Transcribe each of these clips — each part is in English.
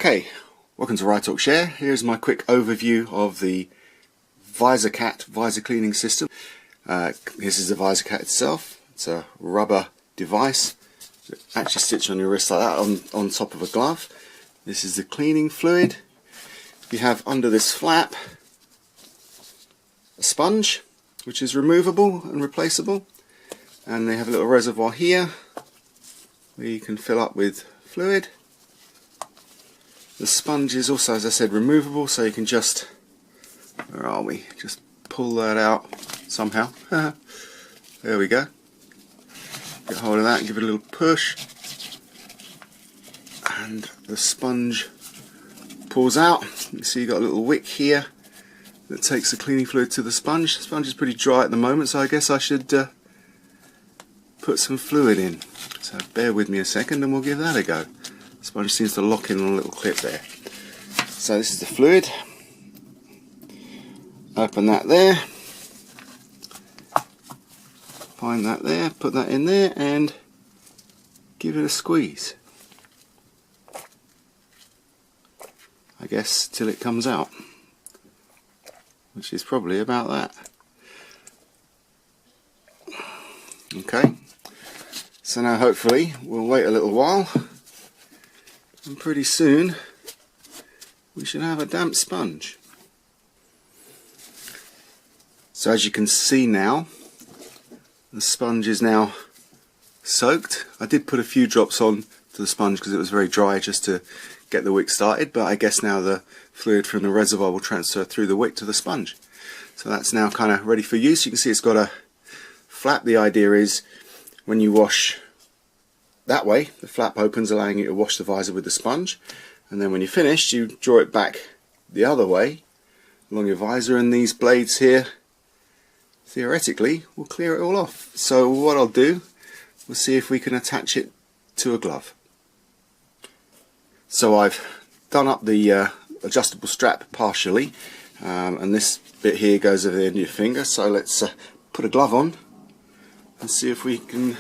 Okay, welcome to Ride Talk Share. Here's my quick overview of the Visorcat visor cleaning system. This is the Visorcat itself. It's a rubber device that actually sits on your wrist like that on top of a glove. This is the cleaning fluid. You have under this flap a sponge which is removable and replaceable, and they have a little reservoir here where you can fill up with fluid. The sponge is also, as I said, removable, so you can just, where are we, just pull that out somehow. There we go. Get hold of that and give it a little push, and the sponge pulls out. You can see you've got a little wick here that takes the cleaning fluid to the sponge. The sponge is pretty dry at the moment, so I guess I should put some fluid in. So bear with me a second and we'll give that a go. The sponge seems to lock in on a little clip there. So this is the fluid. Open that there. Find that there, put that in there and give it a squeeze. I guess till it comes out, which is probably about that. Okay, so now hopefully we'll wait a little while and pretty soon we should have a damp sponge. So as you can see now, the sponge is now soaked. I did put a few drops on to the sponge because it was very dry, just to get the wick started, but I guess now the fluid from the reservoir will transfer through the wick to the sponge. So that's now kind of ready for use. You can see it's got a flap. The idea is when you wash that way, the flap opens, allowing you to wash the visor with the sponge, and then when you're finished you draw it back the other way along your visor, and these blades here theoretically will clear it all off. So what I'll do, we'll see if we can attach it to a glove. So I've done up the adjustable strap partially, and this bit here goes over the end of your finger, so let's put a glove on and see if we can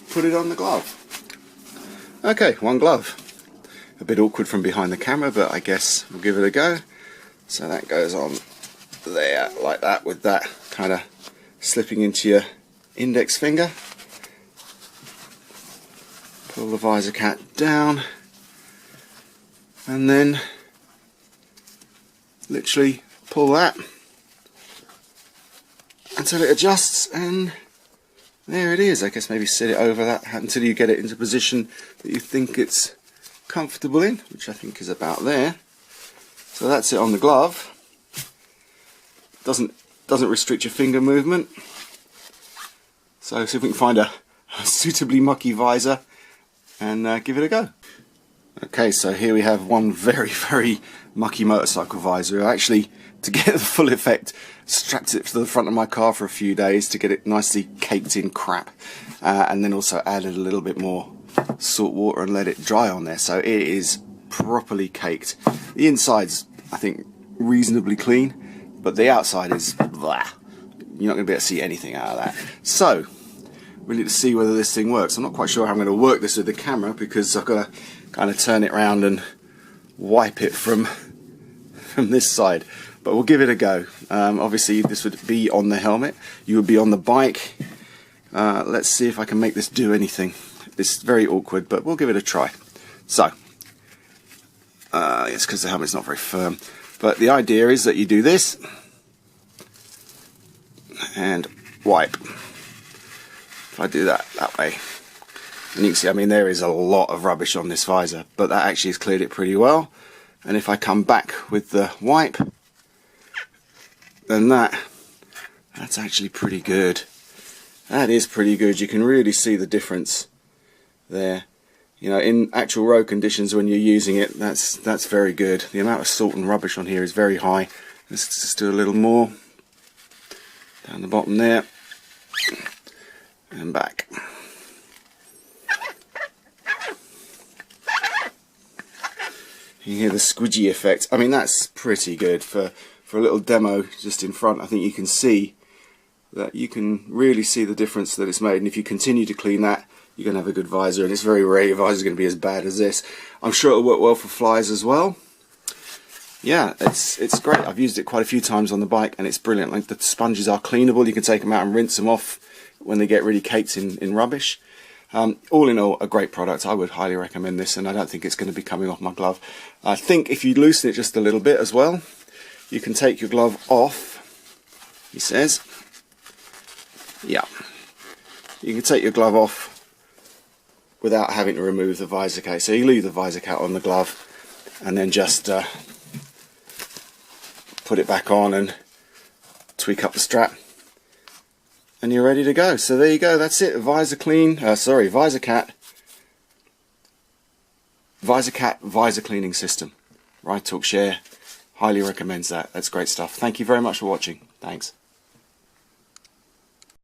put it on the glove. Okay, one glove. A bit awkward from behind the camera, but I guess we'll give it a go. So that goes on there like that, with that kind of slipping into your index finger. Pull the Visorcat down and then literally pull that until it adjusts, and there it is. I guess maybe sit it over that until you get it into a position that you think it's comfortable in, which I think is about there. So that's it on the glove. Doesn't restrict your finger movement. So see if we can find a suitably mucky visor and give it a go. Okay, so here we have one very mucky motorcycle visor. Actually, to get the full effect, strapped it to the front of my car for a few days to get it nicely caked in crap, and then also added a little bit more salt water and let it dry on there, so it is properly caked. The inside's, I think, reasonably clean, but the outside is blah. You're not going to be able to see anything out of that. So we need to see whether this thing works. I'm not quite sure how I'm going to work this with the camera, because I've got to kind of turn it around and wipe it from this side, but we'll give it a go. Obviously this would be on the helmet, you would be on the bike. Let's see if I can make this do anything. It's very awkward, but we'll give it a try. So it's because the helmet's not very firm, but the idea is that you do this and wipe. If I do that way, and you can see, I mean, there is a lot of rubbish on this visor, but that actually has cleared it pretty well. And if I come back with the wipe, then that's actually pretty good. That is pretty good. You can really see the difference there. You know, in actual road conditions when you're using it, that's very good. The amount of salt and rubbish on here is very high. Let's just do a little more down the bottom there and back. You hear the squidgy effect. I mean, that's pretty good for a little demo just in front. I think you can see that you can really see the difference that it's made, and if you continue to clean that, you're going to have a good visor, and it's very rare your visor is going to be as bad as this. I'm sure it'll work well for flies as well. Yeah, it's great. I've used it quite a few times on the bike, and it's brilliant. Like, the sponges are cleanable. You can take them out and rinse them off when they get really caked in rubbish. All in all, a great product. I would highly recommend this, and I don't think it's going to be coming off my glove. I think if you loosen it just a little bit as well, you can take your glove off, he says. Yeah, you can take your glove off without having to remove the visor case. So you leave the visor cap on the glove and then just put it back on and tweak up the strap, and you're ready to go. So there you go, that's it. Visorcat visor cleaning system. Right Talk Share highly recommends that. That's great stuff. Thank you very much for watching. Thanks.